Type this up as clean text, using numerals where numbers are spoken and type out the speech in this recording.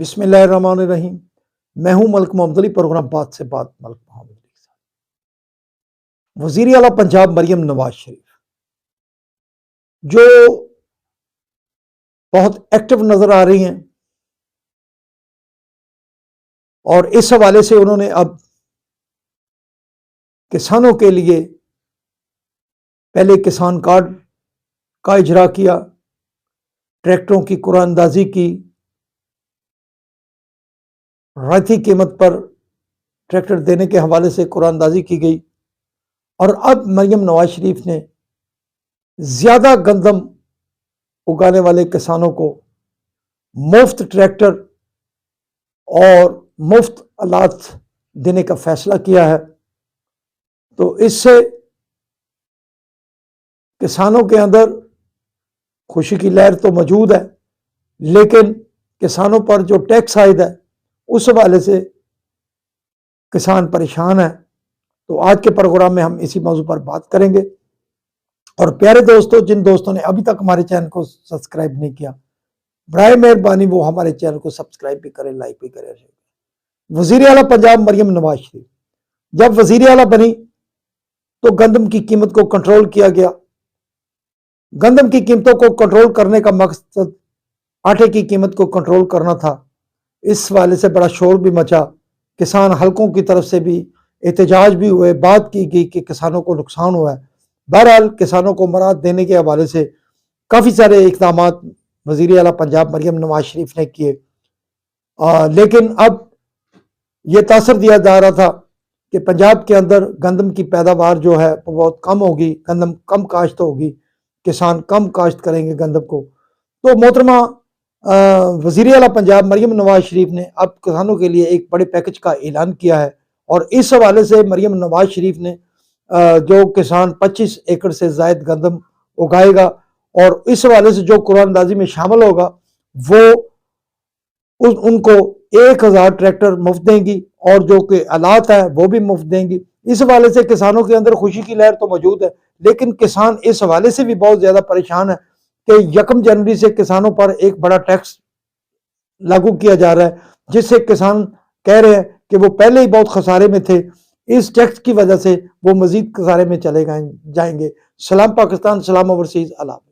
بسم اللہ الرحمن الرحیم۔ میں ہوں ملک محمد علی، پروگرام بات سے بات ملک محمد علی کے ساتھ۔ وزیر اعلیٰ پنجاب مریم نواز شریف جو بہت ایکٹیو نظر آ رہی ہیں، اور اس حوالے سے انہوں نے اب کسانوں کے لیے پہلے کسان کارڈ کا اجرا کیا، ٹریکٹروں کی قرعہ اندازی کی، رعایتی قیمت پر ٹریکٹر دینے کے حوالے سے قرعہ اندازی کی گئی، اور اب مریم نواز شریف نے زیادہ گندم اگانے والے کسانوں کو مفت ٹریکٹر اور مفت آلات دینے کا فیصلہ کیا ہے۔ تو اس سے کسانوں کے اندر خوشی کی لہر تو موجود ہے، لیکن کسانوں پر جو ٹیکس عائد ہے اس حوالے سے کسان پریشان ہے۔ تو آج کے پروگرام میں ہم اسی موضوع پر بات کریں گے۔ اور پیارے دوستوں، جن دوستوں نے ابھی تک ہمارے چینل کو سبسکرائب نہیں کیا، برائے مہربانی وہ ہمارے چینل کو سبسکرائب بھی کریں، لائک بھی کریں۔ وزیر اعلیٰ پنجاب مریم نواز شریف جب وزیر اعلیٰ بنی تو گندم کی قیمت کو کنٹرول کیا گیا۔ گندم کی قیمتوں کو کنٹرول کرنے کا مقصد آٹے کی قیمت کو کنٹرول کرنا تھا۔ اس حوالے سے بڑا شور بھی مچا، کسان حلقوں کی طرف سے بھی احتجاج بھی ہوئے، بات کی گئی کہ کسانوں کو نقصان ہوا ہے۔ بہرحال کسانوں کو مراحت دینے کے حوالے سے کافی سارے اقدامات وزیر اعلیٰ پنجاب مریم نواز شریف نے کیے، لیکن اب یہ تاثر دیا جا رہا تھا کہ پنجاب کے اندر گندم کی پیداوار جو ہے وہ بہت کم ہوگی، گندم کم کاشت ہوگی، کسان کم کاشت کریں گے گندم کو۔ تو محترمہ وزیر اعلیٰ پنجاب مریم نواز شریف نے اب کسانوں کے لیے ایک بڑے پیکج کا اعلان کیا ہے، اور اس حوالے سے مریم نواز شریف نے جو کسان 25 ایکڑ سے زائد گندم اگائے گا اور اس حوالے سے جو قرعہ اندازی میں شامل ہوگا وہ ان کو 1000 ٹریکٹر مفت دیں گی، اور جو کہ آلات ہیں وہ بھی مفت دیں گی۔ اس حوالے سے کسانوں کے اندر خوشی کی لہر تو موجود ہے، لیکن کسان اس حوالے سے بھی بہت زیادہ پریشان ہے کہ 1 جنوری سے کسانوں پر ایک بڑا ٹیکس لاگو کیا جا رہا ہے، جس سے کسان کہہ رہے ہیں کہ وہ پہلے ہی بہت خسارے میں تھے، اس ٹیکس کی وجہ سے وہ مزید خسارے میں چلے جائیں گے۔ سلام پاکستان، سلام اوورسیز، اللہ حافظ۔